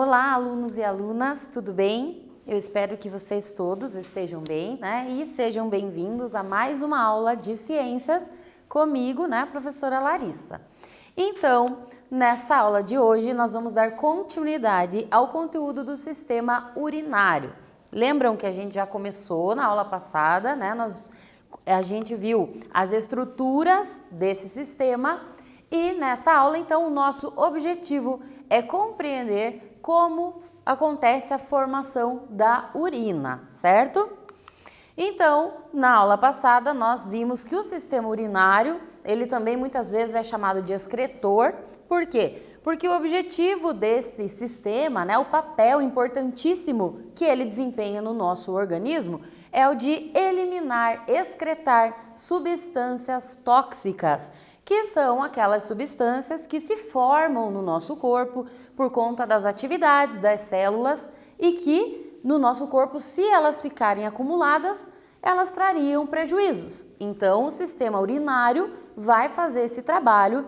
Olá, alunos e alunas, tudo bem? Eu espero que vocês todos estejam bem, né? E sejam bem-vindos a mais uma aula de ciências comigo, né, professora Larissa. Então, nesta aula de hoje, nós vamos dar continuidade ao conteúdo do sistema urinário. Lembram que a gente já começou na aula passada, né? A gente viu as estruturas desse sistema e nessa aula, então, o nosso objetivo é compreender como acontece a formação da urina, certo? Então, na aula passada, nós vimos que o sistema urinário, ele também muitas vezes é chamado de excretor. Por quê? Porque o objetivo desse sistema, né, o papel importantíssimo que ele desempenha no nosso organismo é o de eliminar, excretar substâncias tóxicas, que são aquelas substâncias que se formam no nosso corpo por conta das atividades das células e que no nosso corpo, se elas ficarem acumuladas, elas trariam prejuízos. Então, o sistema urinário vai fazer esse trabalho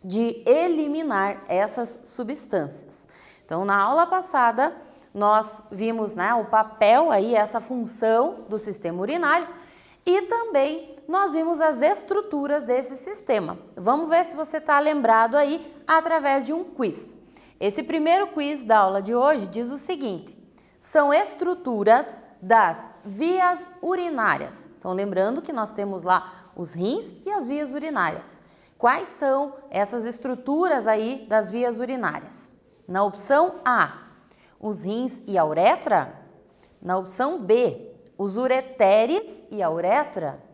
de eliminar essas substâncias. Então, na aula passada, nós vimos, né, o papel aí, essa função do sistema urinário e também nós vimos as estruturas desse sistema. Vamos ver se você está lembrado aí através de um quiz. Esse primeiro quiz da aula de hoje diz o seguinte: são estruturas das vias urinárias. Então, lembrando que nós temos lá os rins e as vias urinárias. Quais são essas estruturas aí das vias urinárias? Na opção A, os rins e a uretra. Na opção B, os ureteres e a uretra.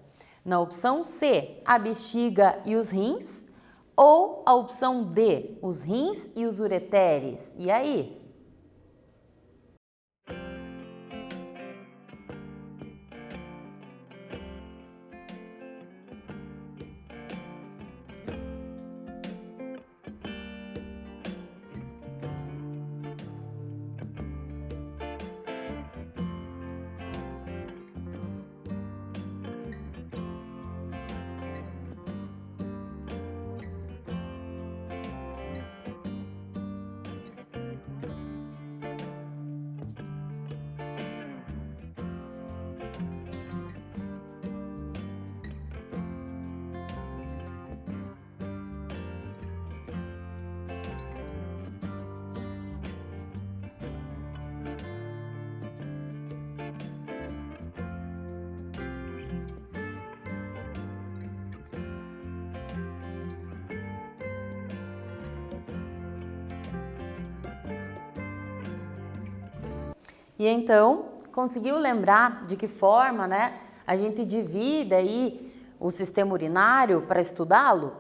Na opção C, a bexiga e os rins. Ou a opção D, os rins e os ureteres. E aí? E então, conseguiu lembrar de que forma, né, a gente divide aí o sistema urinário para estudá-lo?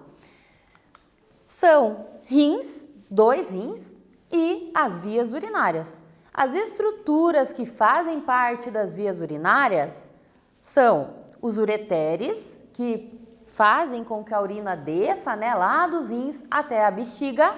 São rins, dois rins e as vias urinárias. As estruturas que fazem parte das vias urinárias são os ureteres, que fazem com que a urina desça, né, lá dos rins até a bexiga.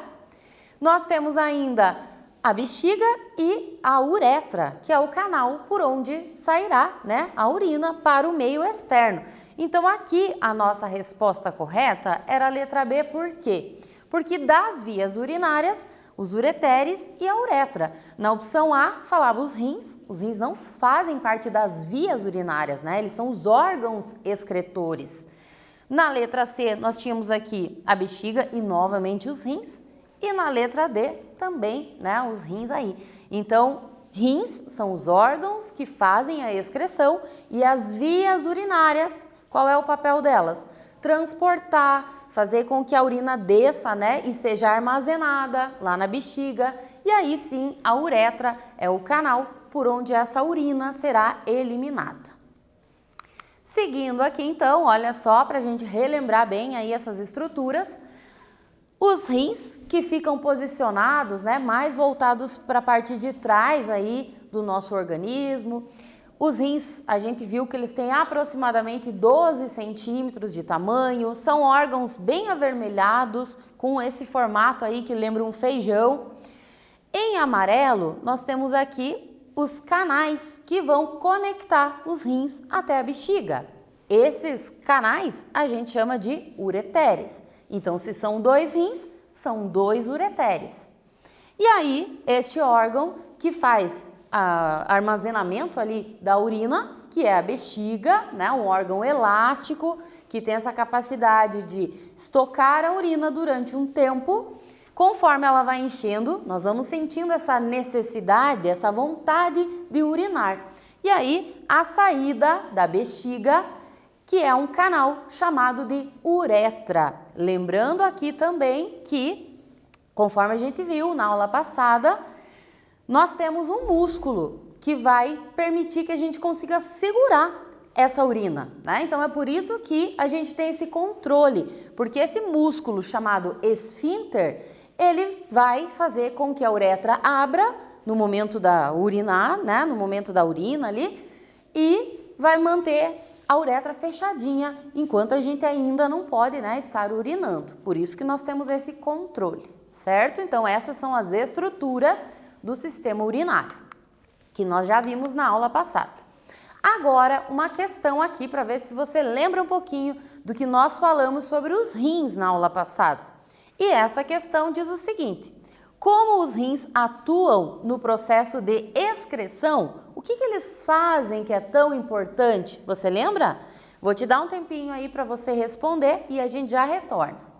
Nós temos ainda a bexiga e a uretra, que é o canal por onde sairá, né, a urina para o meio externo. Então, aqui a nossa resposta correta era a letra B, por quê? Porque das vias urinárias, os ureteres e a uretra. Na opção A, falava os rins não fazem parte das vias urinárias, né, eles são os órgãos excretores. Na letra C, nós tínhamos aqui a bexiga e novamente os rins. E na letra D também, né, os rins aí. Então, rins são os órgãos que fazem a excreção e as vias urinárias, qual é o papel delas? Transportar, fazer com que a urina desça, né, e seja armazenada lá na bexiga. E aí sim, a uretra é o canal por onde essa urina será eliminada. Seguindo aqui então, olha só, para a gente relembrar bem aí essas estruturas. Os rins, que ficam posicionados, né, mais voltados para a parte de trás aí do nosso organismo. Os rins, a gente viu que eles têm aproximadamente 12 centímetros de tamanho, são órgãos bem avermelhados, com esse formato aí que lembra um feijão. Em amarelo, nós temos aqui os canais que vão conectar os rins até a bexiga. Esses canais a gente chama de ureteres. Então, se são dois rins, são dois ureteres. E aí, este órgão que faz armazenamento ali da urina, que é a bexiga, né, um órgão elástico que tem essa capacidade de estocar a urina durante um tempo. Conforme ela vai enchendo, nós vamos sentindo essa necessidade, essa vontade de urinar. E aí, a saída da bexiga, que é um canal chamado de uretra. Lembrando aqui também que, conforme a gente viu na aula passada, nós temos um músculo que vai permitir que a gente consiga segurar essa urina, né? Então é por isso que a gente tem esse controle, porque esse músculo chamado esfíncter, ele vai fazer com que a uretra abra no momento da urinar, né? No momento da urina ali, e vai manter a uretra fechadinha enquanto a gente ainda não pode, né, estar urinando. Por isso que nós temos esse controle, certo? Então essas são as estruturas do sistema urinário, que nós já vimos na aula passada. Agora, uma questão aqui para ver se você lembra um pouquinho do que nós falamos sobre os rins na aula passada. E essa questão diz o seguinte: como os rins atuam no processo de excreção? O que eles fazem que é tão importante? Você lembra? Vou te dar um tempinho aí para você responder e a gente já retorna.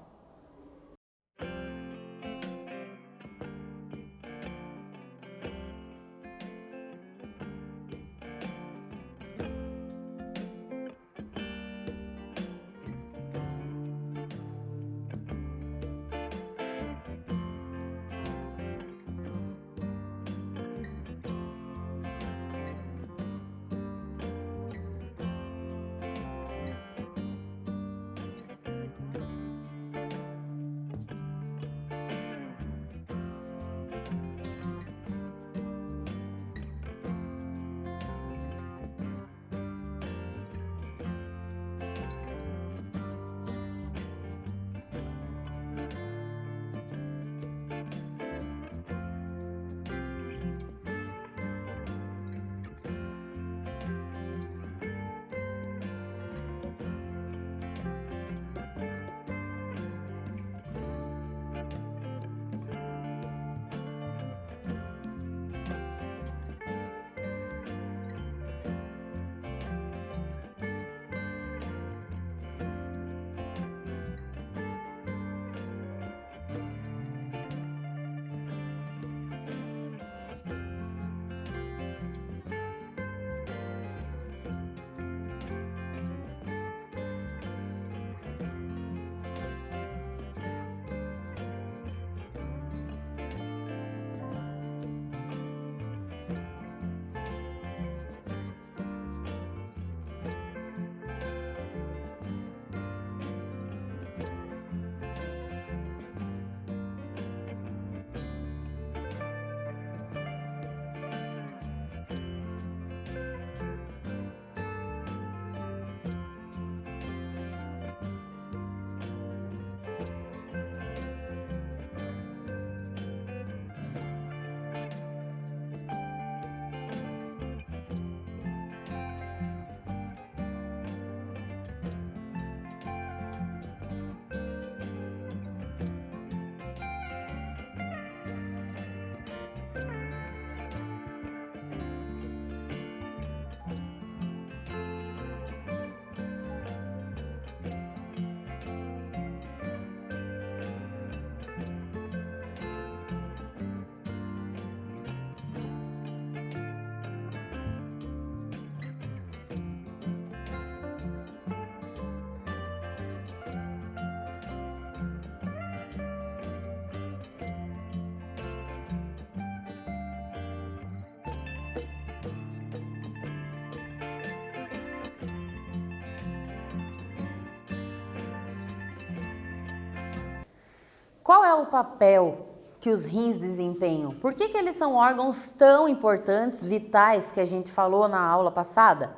Qual é o papel que os rins desempenham? Por que eles são órgãos tão importantes, vitais, que a gente falou na aula passada?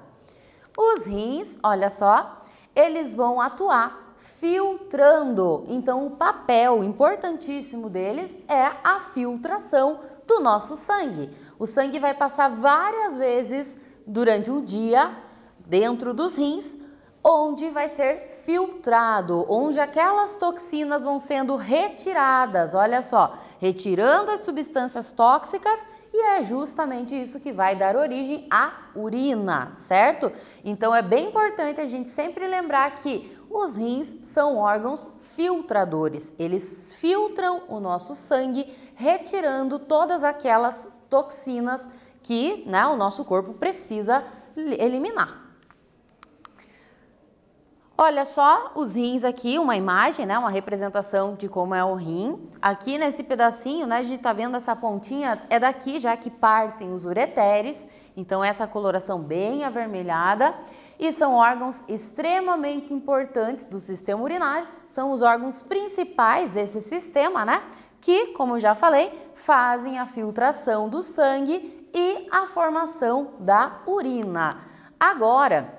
Os rins, olha só, eles vão atuar filtrando. Então, o papel importantíssimo deles é a filtração do nosso sangue. O sangue vai passar várias vezes durante o dia dentro dos rins, onde vai ser filtrado, onde aquelas toxinas vão sendo retiradas, olha só, retirando as substâncias tóxicas, e é justamente isso que vai dar origem à urina, certo? Então é bem importante a gente sempre lembrar que os rins são órgãos filtradores, eles filtram o nosso sangue, retirando todas aquelas toxinas que, né, o nosso corpo precisa eliminar. Olha só os rins aqui, uma imagem, né, uma representação de como é o rim. Aqui nesse pedacinho, né, a gente tá vendo essa pontinha, é daqui já que partem os ureteres, então essa coloração bem avermelhada. E são órgãos extremamente importantes do sistema urinário, são os órgãos principais desse sistema, né, que, como já falei, fazem a filtração do sangue e a formação da urina. Agora,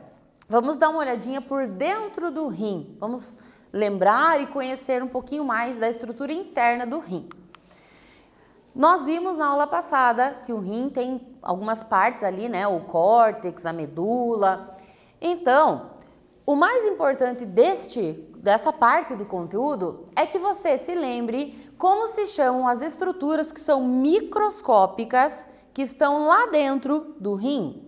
vamos dar uma olhadinha por dentro do rim. Vamos lembrar e conhecer um pouquinho mais da estrutura interna do rim. Nós vimos na aula passada que o rim tem algumas partes ali, né? O córtex, a medula. Então, o mais importante dessa parte do conteúdo é que você se lembre como se chamam as estruturas que são microscópicas que estão lá dentro do rim.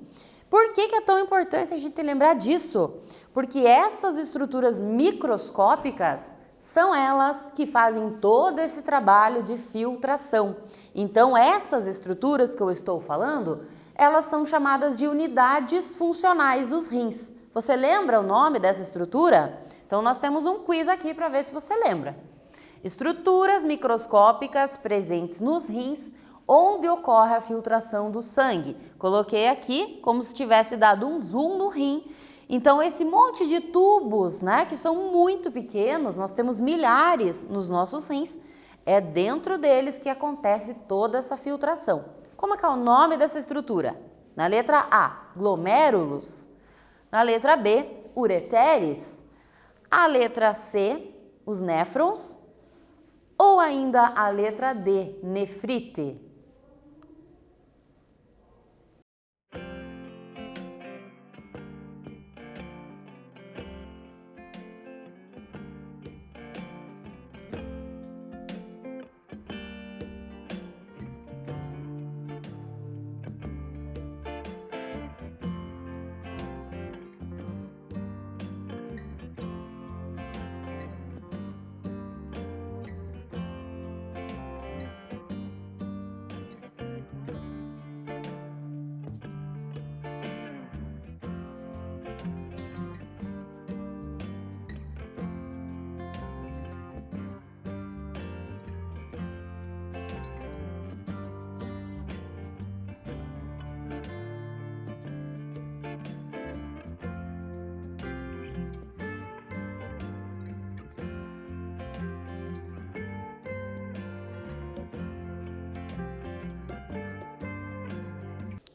Por que é tão importante a gente lembrar disso? Porque essas estruturas microscópicas são elas que fazem todo esse trabalho de filtração. Então, essas estruturas que eu estou falando, elas são chamadas de unidades funcionais dos rins. Você lembra o nome dessa estrutura? Então, nós temos um quiz aqui para ver se você lembra. Estruturas microscópicas presentes nos rins, onde ocorre a filtração do sangue. Coloquei aqui como se tivesse dado um zoom no rim. Então, esse monte de tubos, né, que são muito pequenos, nós temos milhares nos nossos rins, é dentro deles que acontece toda essa filtração. Como é que é o nome dessa estrutura? Na letra A, glomérulos. Na letra B, ureteres. A letra C, os néfrons. Ou ainda a letra D, nefrite.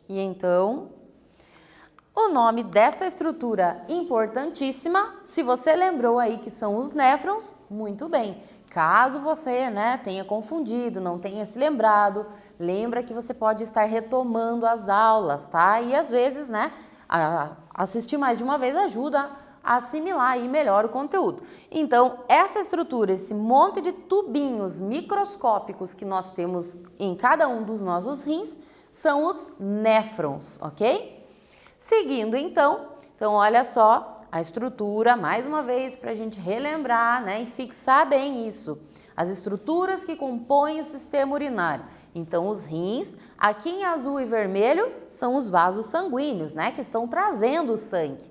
E então, o nome dessa estrutura importantíssima, se você lembrou aí que são os néfrons, muito bem. Caso você, né, tenha confundido, não tenha se lembrado, lembra que você pode estar retomando as aulas, tá? E às vezes, né, assistir mais de uma vez ajuda a assimilar aí melhor o conteúdo. Então, essa estrutura, esse monte de tubinhos microscópicos que nós temos em cada um dos nossos rins, são os néfrons, ok? Seguindo então, olha só a estrutura, mais uma vez, para a gente relembrar, né, e fixar bem isso. As estruturas que compõem o sistema urinário. Então, os rins, aqui em azul e vermelho, são os vasos sanguíneos, né, que estão trazendo o sangue.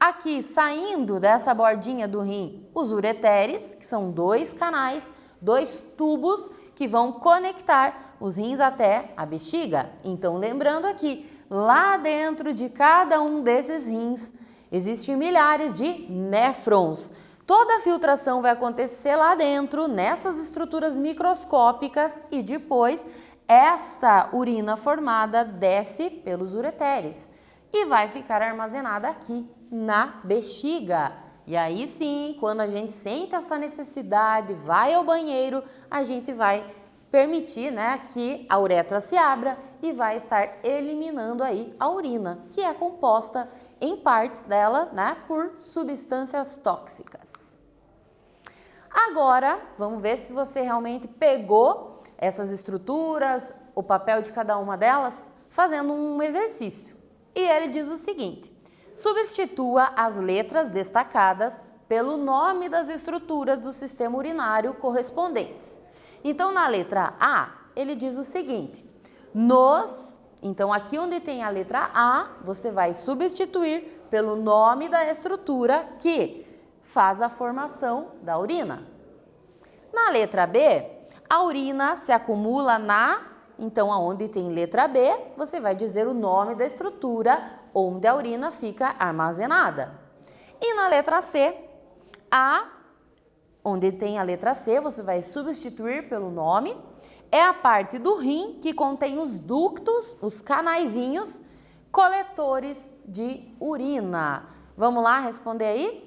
Aqui, saindo dessa bordinha do rim, os ureteres, que são dois canais, dois tubos que vão conectar os rins até a bexiga. Então, lembrando aqui, lá dentro de cada um desses rins, existem milhares de néfrons. Toda a filtração vai acontecer lá dentro, nessas estruturas microscópicas, e depois esta urina formada desce pelos ureteres e vai ficar armazenada aqui na bexiga. E aí sim, quando a gente sente essa necessidade, vai ao banheiro, a gente vai permitir, né, que a uretra se abra e vai estar eliminando aí a urina, que é composta em partes dela, né, por substâncias tóxicas. Agora, vamos ver se você realmente pegou essas estruturas, o papel de cada uma delas, fazendo um exercício. E ele diz o seguinte: substitua as letras destacadas pelo nome das estruturas do sistema urinário correspondentes. Então, na letra A, ele diz o seguinte: então aqui onde tem a letra A, você vai substituir pelo nome da estrutura que faz a formação da urina. Na letra B, a urina se acumula então aonde tem letra B, você vai dizer o nome da estrutura onde a urina fica armazenada. E na letra C, onde tem a letra C, você vai substituir pelo nome. É a parte do rim que contém os ductos, os canaizinhos, coletores de urina. Vamos lá responder aí?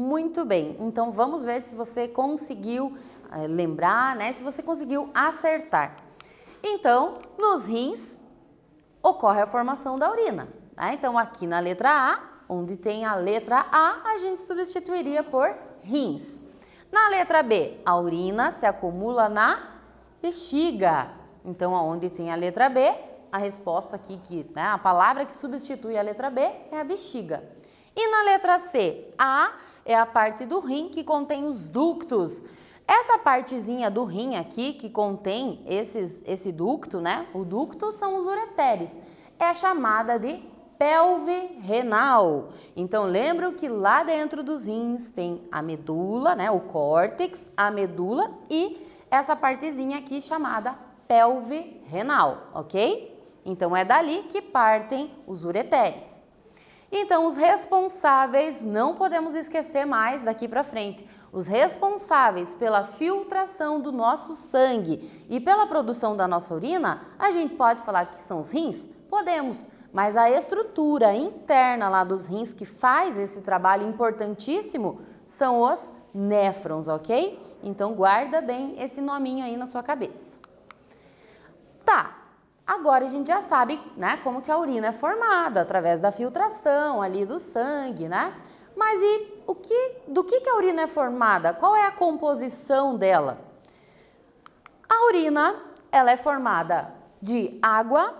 Muito bem, então vamos ver se você conseguiu lembrar, né? Se você conseguiu acertar. Então, nos rins ocorre a formação da urina, tá? Então, aqui na letra A, onde tem a letra A, a gente substituiria por rins. Na letra B, a urina se acumula na bexiga. Então, onde tem a letra B, a resposta aqui, né, a palavra que substitui a letra B é a bexiga. E na letra C, A é a parte do rim que contém os ductos. Essa partezinha do rim aqui, que contém esse ducto, né? O ducto são os ureteres. É chamada de pelve renal. Então, lembra que lá dentro dos rins tem a medula, né? O córtex, a medula e essa partezinha aqui chamada pelve renal, ok? Então, é dali que partem os ureteres. Então, os responsáveis, não podemos esquecer mais daqui para frente, os responsáveis pela filtração do nosso sangue e pela produção da nossa urina, a gente pode falar que são os rins? Podemos, mas a estrutura interna lá dos rins que faz esse trabalho importantíssimo são os néfrons, ok? Então, guarda bem esse nominho aí na sua cabeça. Tá. Agora a gente já sabe, né, como que a urina é formada, através da filtração ali do sangue, né? Mas e do que a urina é formada? Qual é a composição dela? A urina, ela é formada de água,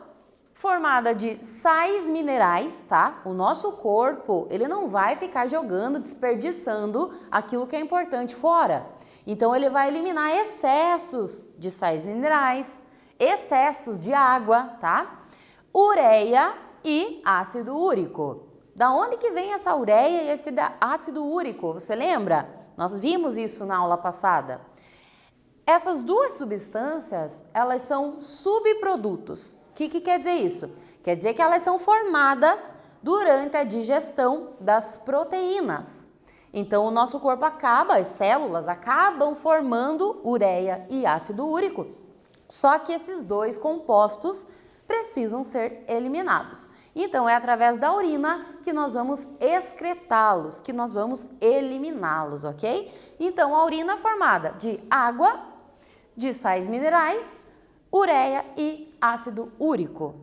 formada de sais minerais, tá? O nosso corpo, ele não vai ficar jogando, desperdiçando aquilo que é importante fora. Então, ele vai eliminar excessos de sais minerais, excessos de água, tá? Ureia e ácido úrico. Da onde que vem essa ureia e esse ácido úrico? Você lembra? Nós vimos isso na aula passada. Essas duas substâncias, elas são subprodutos. O que quer dizer isso? Quer dizer que elas são formadas durante a digestão das proteínas. Então, o nosso corpo as células acabam formando ureia e ácido úrico. Só que esses dois compostos precisam ser eliminados. Então, é através da urina que nós vamos excretá-los, que nós vamos eliminá-los, ok? Então, a urina é formada de água, de sais minerais, ureia e ácido úrico.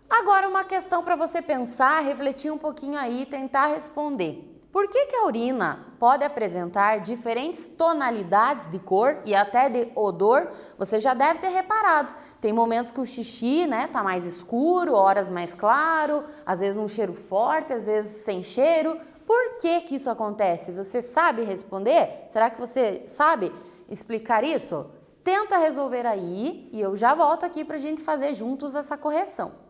Agora, uma questão para você pensar, refletir um pouquinho aí e tentar responder. Por que a urina pode apresentar diferentes tonalidades de cor e até de odor? Você já deve ter reparado. Tem momentos que o xixi, né, tá mais escuro, horas mais claro, às vezes um cheiro forte, às vezes sem cheiro. Por que isso acontece? Você sabe responder? Será que você sabe explicar isso? Tenta resolver aí e eu já volto aqui para a gente fazer juntos essa correção.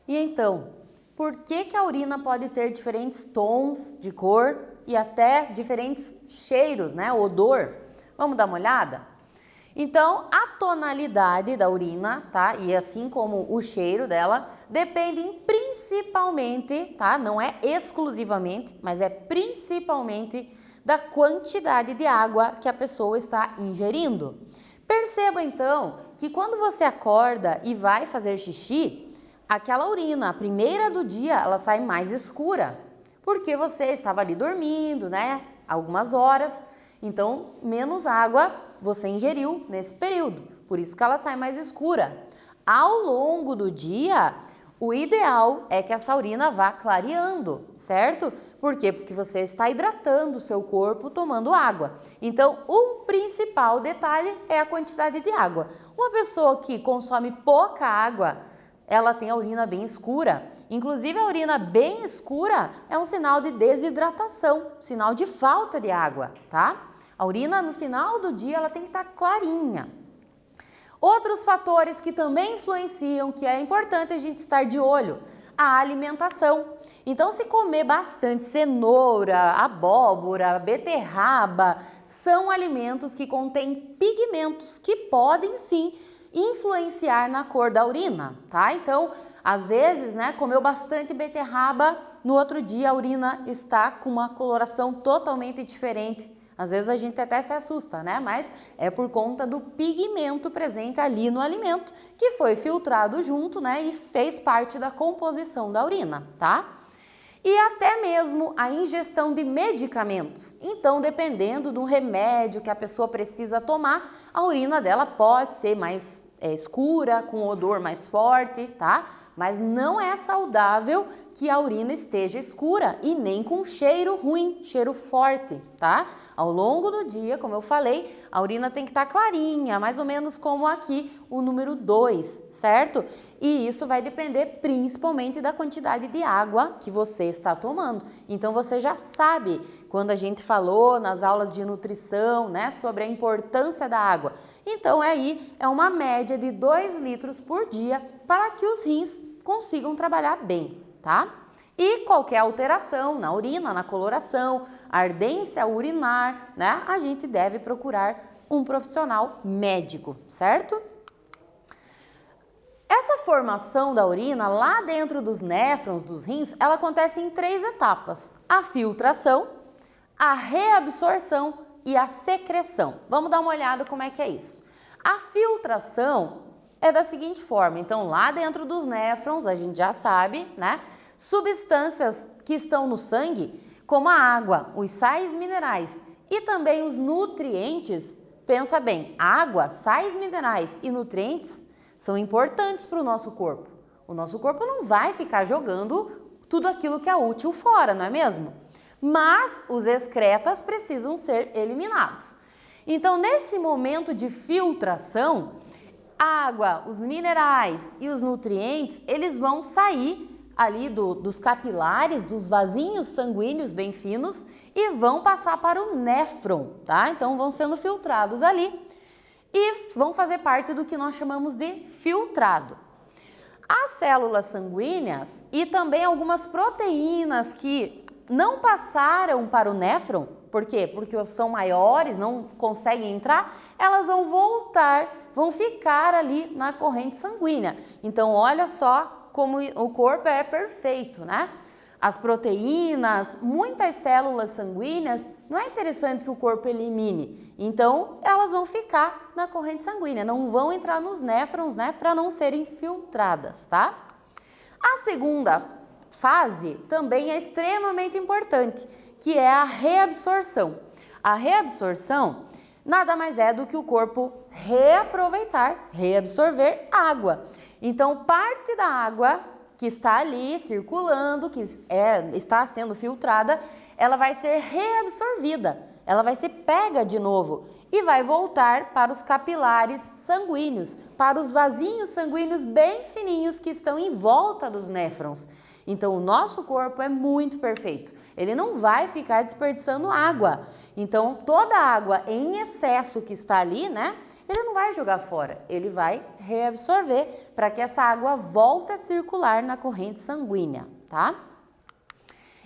E então, por que que a urina pode ter diferentes tons de cor e até diferentes cheiros, né? Odor? Vamos dar uma olhada? Então, a tonalidade da urina, tá? E assim como o cheiro dela, dependem principalmente, tá? Não é exclusivamente, mas é principalmente da quantidade de água que a pessoa está ingerindo. Perceba então que quando você acorda e vai fazer xixi, aquela urina, a primeira do dia, ela sai mais escura, porque você estava ali dormindo, né? Algumas horas, então menos água você ingeriu nesse período, por isso que ela sai mais escura. Ao longo do dia, o ideal é que essa urina vá clareando, certo? Por quê? Porque você está hidratando o seu corpo tomando água. Então, o principal detalhe é a quantidade de água. Uma pessoa que consome pouca água, ela tem a urina bem escura. Inclusive, a urina bem escura é um sinal de desidratação, sinal de falta de água, tá? A urina, no final do dia, ela tem que estar clarinha. Outros fatores que também influenciam, que é importante a gente estar de olho, a alimentação. Então, se comer bastante cenoura, abóbora, beterraba, são alimentos que contêm pigmentos que podem sim influenciar na cor da urina, tá? Então, às vezes, né, comeu bastante beterraba, no outro dia a urina está com uma coloração totalmente diferente. Às vezes a gente até se assusta, né? Mas é por conta do pigmento presente ali no alimento que foi filtrado junto, né? E fez parte da composição da urina, tá? E até mesmo a ingestão de medicamentos. Então, dependendo do remédio que a pessoa precisa tomar, a urina dela pode ser mais escura, com odor mais forte, tá? Mas não é saudável que a urina esteja escura e nem com cheiro ruim, cheiro forte, tá? Ao longo do dia, como eu falei, a urina tem que estar clarinha, mais ou menos como aqui o número 2, certo? E isso vai depender principalmente da quantidade de água que você está tomando. Então você já sabe, quando a gente falou nas aulas de nutrição, né, sobre a importância da água. Então aí é uma média de 2 litros por dia para que os rins consigam trabalhar bem, tá? E qualquer alteração na urina, na coloração, ardência urinar, né? A gente deve procurar um profissional médico, certo? Essa formação da urina lá dentro dos néfrons, dos rins, ela acontece em 3 etapas: a filtração, a reabsorção e a secreção. Vamos dar uma olhada como é que é isso. A filtração é da seguinte forma: então lá dentro dos néfrons, a gente já sabe, né? Substâncias que estão no sangue, como a água, os sais minerais e também os nutrientes. Pensa bem, água, sais minerais e nutrientes são importantes para o nosso corpo. O nosso corpo não vai ficar jogando tudo aquilo que é útil fora, não é mesmo? Mas os excretas precisam ser eliminados. Então, nesse momento de filtração, a água, os minerais e os nutrientes, eles vão sair ali dos capilares, dos vasinhos sanguíneos bem finos e vão passar para o néfron, tá? Então vão sendo filtrados ali e vão fazer parte do que nós chamamos de filtrado. As células sanguíneas e também algumas proteínas que não passaram para o néfron, por quê? Porque são maiores, não conseguem entrar, elas vão voltar, vão ficar ali na corrente sanguínea. Então olha só como o corpo é perfeito, né? As proteínas, muitas células sanguíneas, não é interessante que o corpo elimine. Então, elas vão ficar na corrente sanguínea, não vão entrar nos néfrons, né? Para não serem filtradas, tá? A segunda fase também é extremamente importante, que é a reabsorção. A reabsorção nada mais é do que o corpo reabsorver água. Então, parte da água que está ali circulando, que está sendo filtrada, ela vai ser reabsorvida, ela vai ser pega de novo e vai voltar para os capilares sanguíneos, para os vasinhos sanguíneos bem fininhos que estão em volta dos néfrons. Então, o nosso corpo é muito perfeito, ele não vai ficar desperdiçando água. Então, toda a água em excesso que está ali, né? ele não vai jogar fora, ele vai reabsorver para que essa água volte a circular na corrente sanguínea, tá?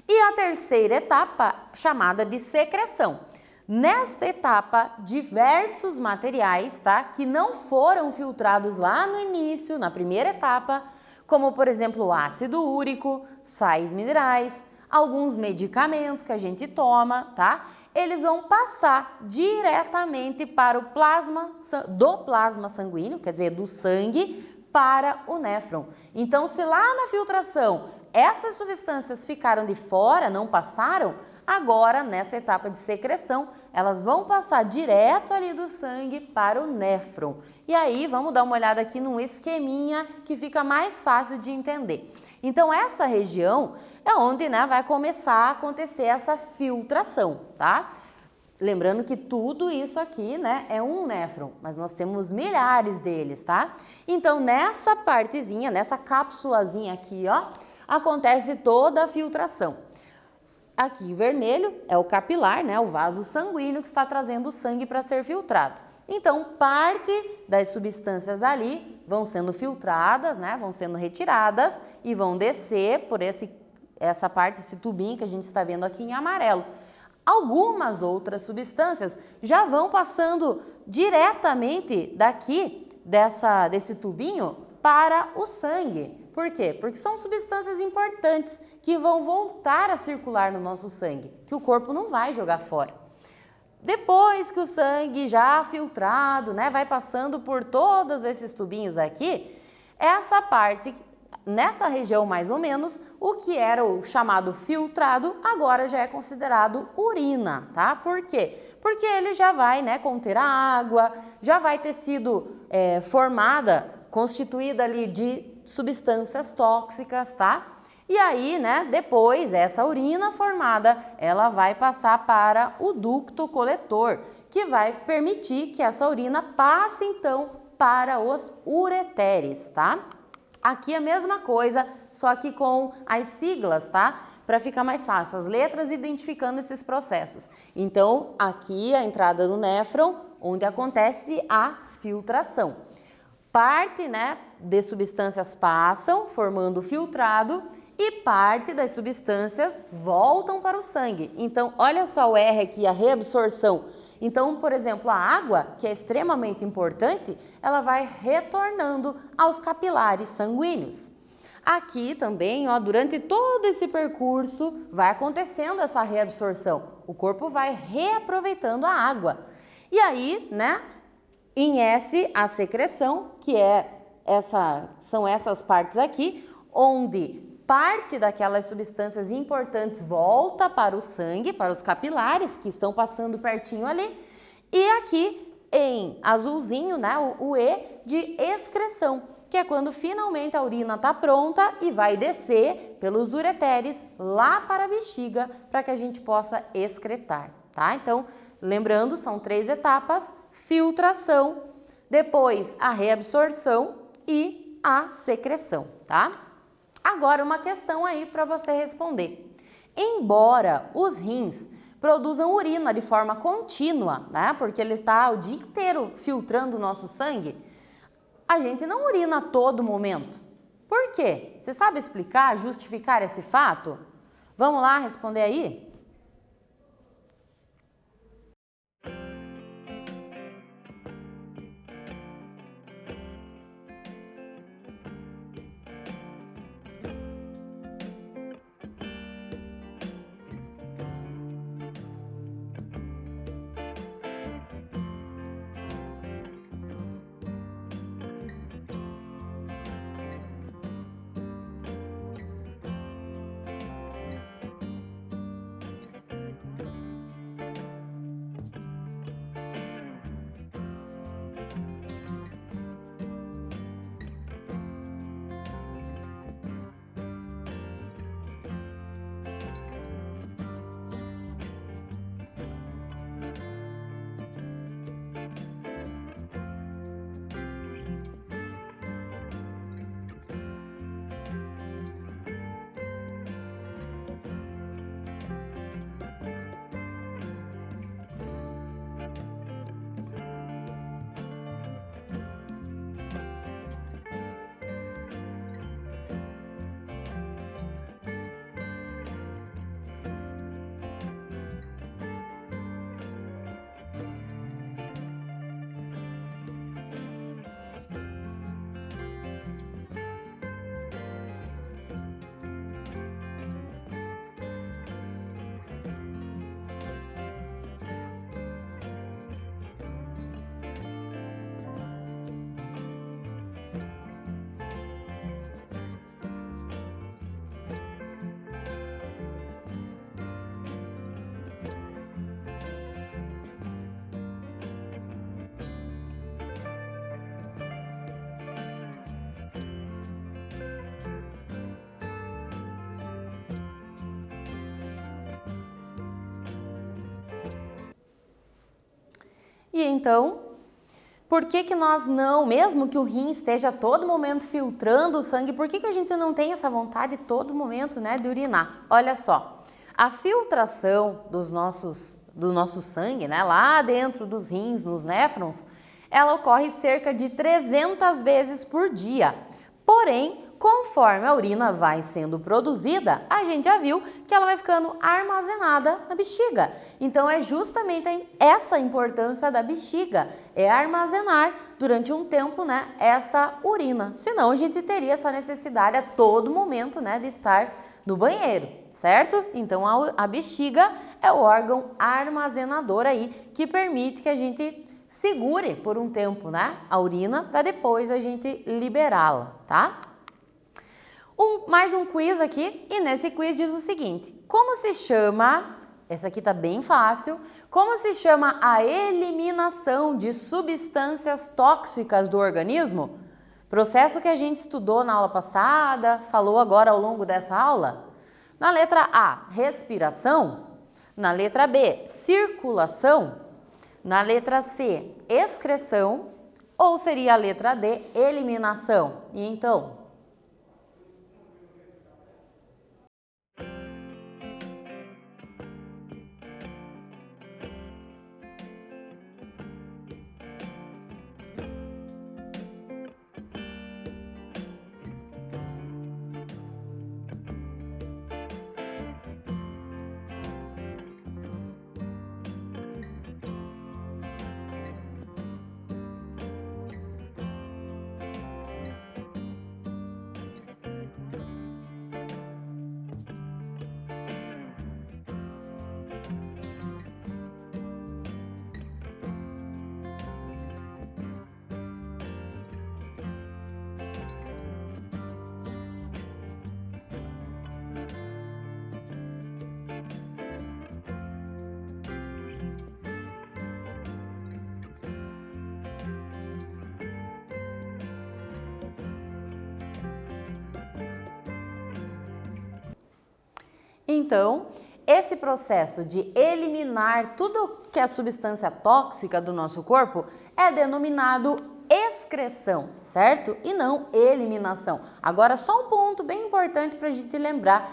E a terceira etapa, chamada de secreção. Nesta etapa, diversos materiais, tá, que não foram filtrados lá no início, na primeira etapa, como por exemplo o ácido úrico, sais minerais, alguns medicamentos que a gente toma, tá? Eles vão passar diretamente para o plasma sanguíneo, quer dizer, do sangue para o néfron. Então, se lá na filtração essas substâncias ficaram de fora, não passaram, agora nessa etapa de secreção, elas vão passar direto ali do sangue para o néfron. E aí, vamos dar uma olhada aqui num esqueminha que fica mais fácil de entender. Então, essa região é onde, né, vai começar a acontecer essa filtração, tá? Lembrando que tudo isso aqui, né, é um néfron, mas nós temos milhares deles, tá? Então, nessa partezinha, nessa cápsulazinha aqui, ó, acontece toda a filtração. Aqui em vermelho é o capilar, né, o vaso sanguíneo que está trazendo o sangue para ser filtrado. Então, parte das substâncias ali vão sendo filtradas, né, vão sendo retiradas e vão descer por essa parte, esse tubinho que a gente está vendo aqui em amarelo. Algumas outras substâncias já vão passando diretamente daqui, desse tubinho, para o sangue. Por quê? Porque são substâncias importantes que vão voltar a circular no nosso sangue, que o corpo não vai jogar fora. Depois que o sangue já filtrado, né, vai passando por todos esses tubinhos aqui, essa parte, nessa região mais ou menos, o que era o chamado filtrado, agora já é considerado urina, tá? Por quê? Porque ele já vai, né, conter a água, já vai ter sido constituída ali de substâncias tóxicas, tá? E aí, né, depois, essa urina formada, ela vai passar para o ducto coletor, que vai permitir que essa urina passe, então, para os ureteres, tá? Aqui a mesma coisa, só que com as siglas, tá? Para ficar mais fácil, as letras identificando esses processos. Então, aqui a entrada do néfron, onde acontece a filtração. Parte, né, de substâncias passam, formando o filtrado, e parte das substâncias voltam para o sangue. Então, olha só o R aqui, a reabsorção. Então, por exemplo, a água, que é extremamente importante, ela vai retornando aos capilares sanguíneos. Aqui também, ó, durante todo esse percurso, vai acontecendo essa reabsorção. O corpo vai reaproveitando a água. E aí, né, em S, a secreção, que são essas partes aqui, onde parte daquelas substâncias importantes volta para o sangue, para os capilares que estão passando pertinho ali. E aqui em azulzinho, né, o E de excreção, que é quando finalmente a urina está pronta e vai descer pelos ureteres lá para a bexiga para que a gente possa excretar, tá? Então, lembrando, são 3 etapas: filtração, depois a reabsorção e a secreção, tá? Agora, uma questão aí para você responder. Embora os rins produzam urina de forma contínua, né? Porque ele está o dia inteiro filtrando o nosso sangue, a gente não urina a todo momento. Por quê? Você sabe explicar, justificar esse fato? Vamos lá responder aí? então, por que nós não, mesmo que o rim esteja a todo momento filtrando o sangue, por que a gente não tem essa vontade todo momento, né, de urinar? Olha só, a filtração do nosso sangue, né, lá dentro dos rins, nos néfrons, ela ocorre cerca de 300 vezes por dia. Porém, conforme a urina vai sendo produzida, a gente já viu que ela vai ficando armazenada na bexiga. Então, é justamente essa a importância da bexiga, é armazenar durante um tempo, né, essa urina. Senão, a gente teria essa necessidade a todo momento, né, de estar no banheiro, certo? Então, a bexiga é o órgão armazenador aí que permite que a gente segure por um tempo, né, a urina para depois a gente liberá-la, tá? Mais um quiz aqui, e nesse quiz diz o seguinte: como se chama, essa aqui tá bem fácil, como se chama a eliminação de substâncias tóxicas do organismo? Processo que a gente estudou na aula passada, falou agora ao longo dessa aula. Na letra A, respiração. Na letra B, circulação. Na letra C, excreção. Ou seria a letra D, eliminação? E então? Então, esse processo de eliminar tudo que é substância tóxica do nosso corpo é denominado excreção, certo? E não eliminação. Agora, só um ponto bem importante para a gente lembrar: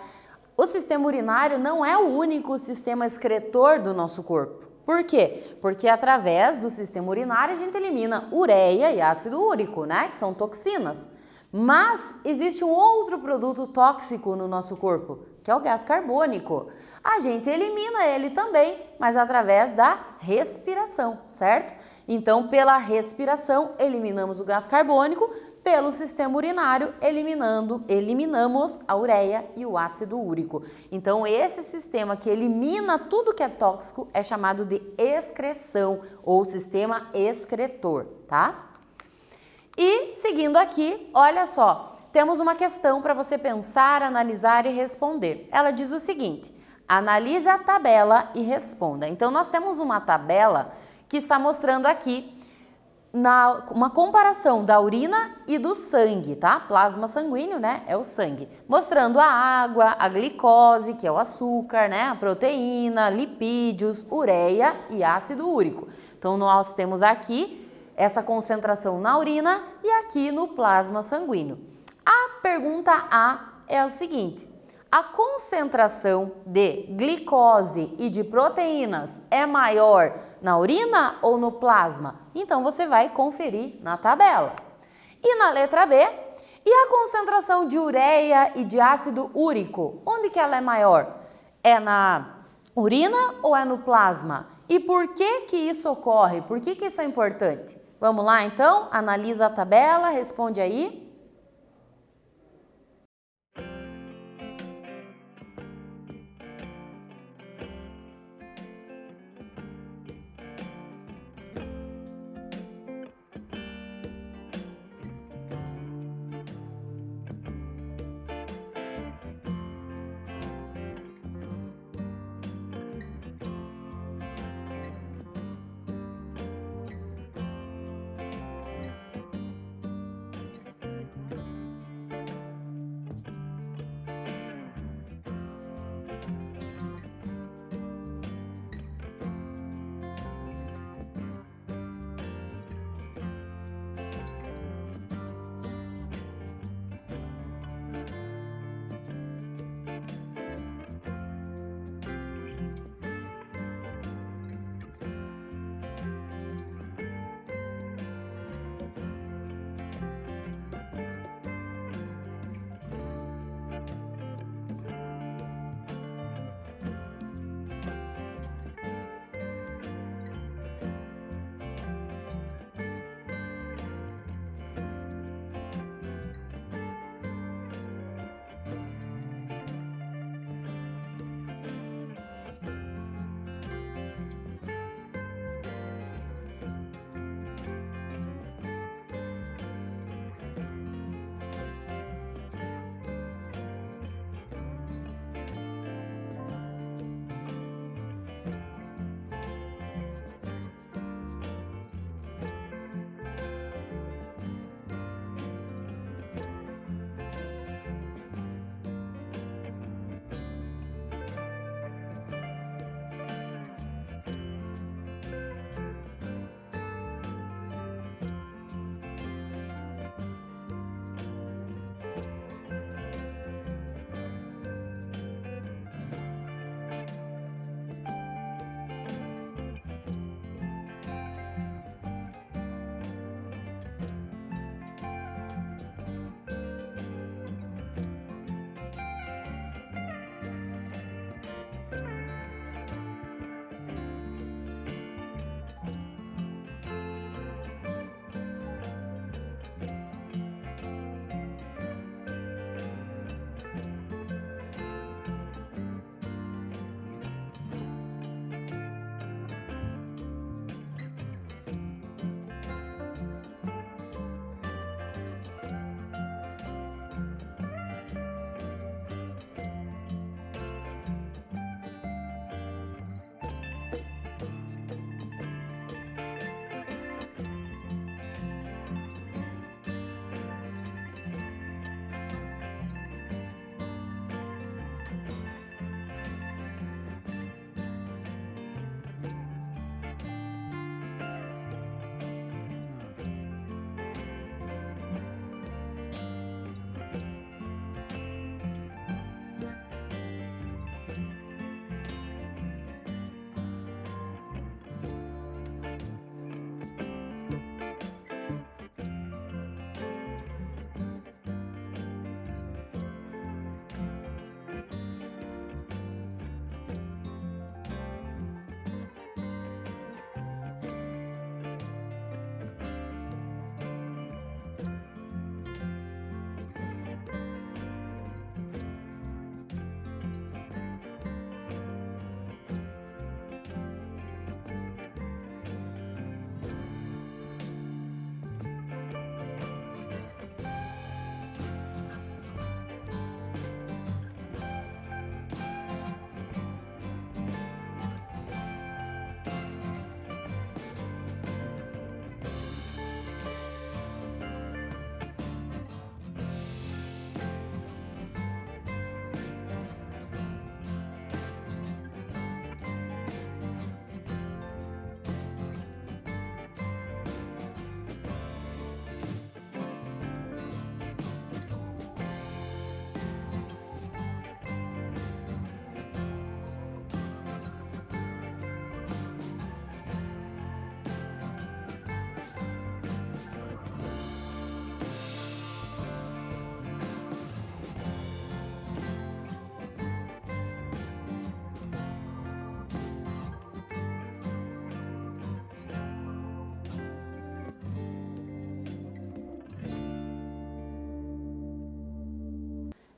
o sistema urinário não é o único sistema excretor do nosso corpo. Por quê? Porque através do sistema urinário a gente elimina ureia e ácido úrico, né? Que são toxinas. Mas existe um outro produto tóxico no nosso corpo, que é o gás carbônico. A gente elimina ele também, mas através da respiração, certo? Então, pela respiração, eliminamos o gás carbônico, pelo sistema urinário, eliminamos a ureia e o ácido úrico. Então, esse sistema que elimina tudo que é tóxico é chamado de excreção ou sistema excretor, tá? E seguindo aqui, olha só, temos uma questão para você pensar, analisar e responder. Ela diz o seguinte: analise a tabela e responda. Então, nós temos uma tabela que está mostrando aqui uma comparação da urina e do sangue, tá? Plasma sanguíneo, né? É o sangue. Mostrando a água, a glicose, que é o açúcar, né? A proteína, lipídios, ureia e ácido úrico. Então, nós temos aqui essa concentração na urina e aqui no plasma sanguíneo. A pergunta A é o seguinte: a concentração de glicose e de proteínas é maior na urina ou no plasma? Então, você vai conferir na tabela. E na letra B, e a concentração de ureia e de ácido úrico, onde que ela é maior? É na urina ou é no plasma? E por que que isso ocorre? Por que que isso é importante? Vamos lá, então? Analisa a tabela, responde aí.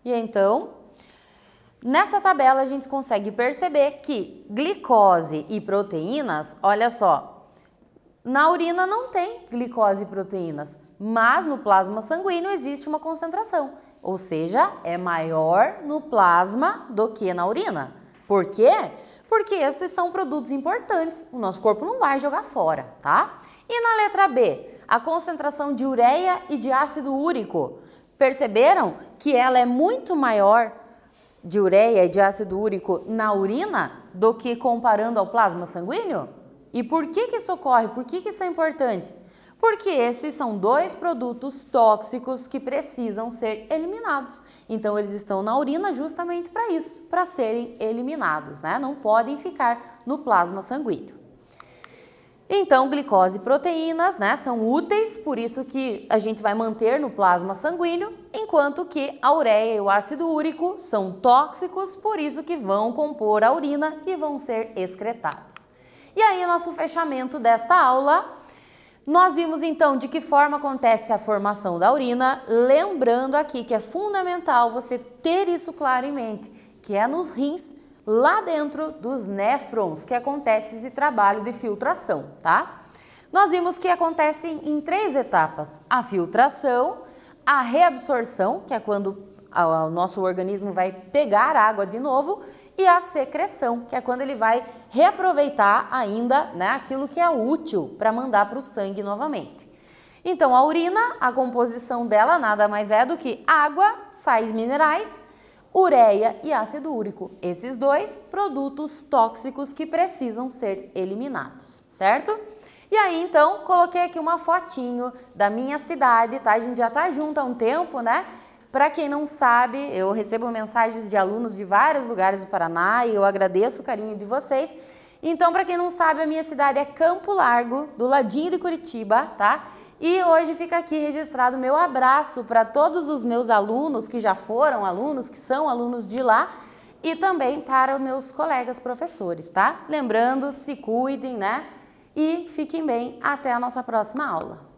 E então, nessa tabela a gente consegue perceber que glicose e proteínas, olha só, na urina não tem glicose e proteínas, mas no plasma sanguíneo existe uma concentração, ou seja, é maior no plasma do que na urina. Por quê? Porque esses são produtos importantes, o nosso corpo não vai jogar fora, tá? E na letra B, a concentração de ureia e de ácido úrico. Perceberam que ela é muito maior de ureia e de ácido úrico na urina do que comparando ao plasma sanguíneo? E por que isso ocorre? Por que isso é importante? Porque esses são dois produtos tóxicos que precisam ser eliminados. Então, eles estão na urina justamente para isso, para serem eliminados, né? Não podem ficar no plasma sanguíneo. Então, glicose e proteínas, né, são úteis, por isso que a gente vai manter no plasma sanguíneo, enquanto que a ureia e o ácido úrico são tóxicos, por isso que vão compor a urina e vão ser excretados. E aí, nosso fechamento desta aula, nós vimos então de que forma acontece a formação da urina, lembrando aqui que é fundamental você ter isso claro em mente, que é nos rins, lá dentro dos néfrons que acontece esse trabalho de filtração, tá? Nós vimos que acontece em 3 etapas: a filtração, a reabsorção, que é quando o nosso organismo vai pegar água de novo, e a secreção, que é quando ele vai reaproveitar ainda, né, aquilo que é útil para mandar para o sangue novamente. Então, a urina, a composição dela nada mais é do que água, sais minerais, ureia e ácido úrico. Esses dois produtos tóxicos que precisam ser eliminados, certo? E aí, então, coloquei aqui uma fotinho da minha cidade, tá? A gente já tá junto há um tempo, né? Para quem não sabe, eu recebo mensagens de alunos de vários lugares do Paraná e eu agradeço o carinho de vocês. Então, para quem não sabe, a minha cidade é Campo Largo, do ladinho de Curitiba, tá? E hoje fica aqui registrado o meu abraço para todos os meus alunos que já foram alunos, que são alunos de lá, e também para os meus colegas professores, tá? Lembrando, se cuidem, né? E fiquem bem, até a nossa próxima aula.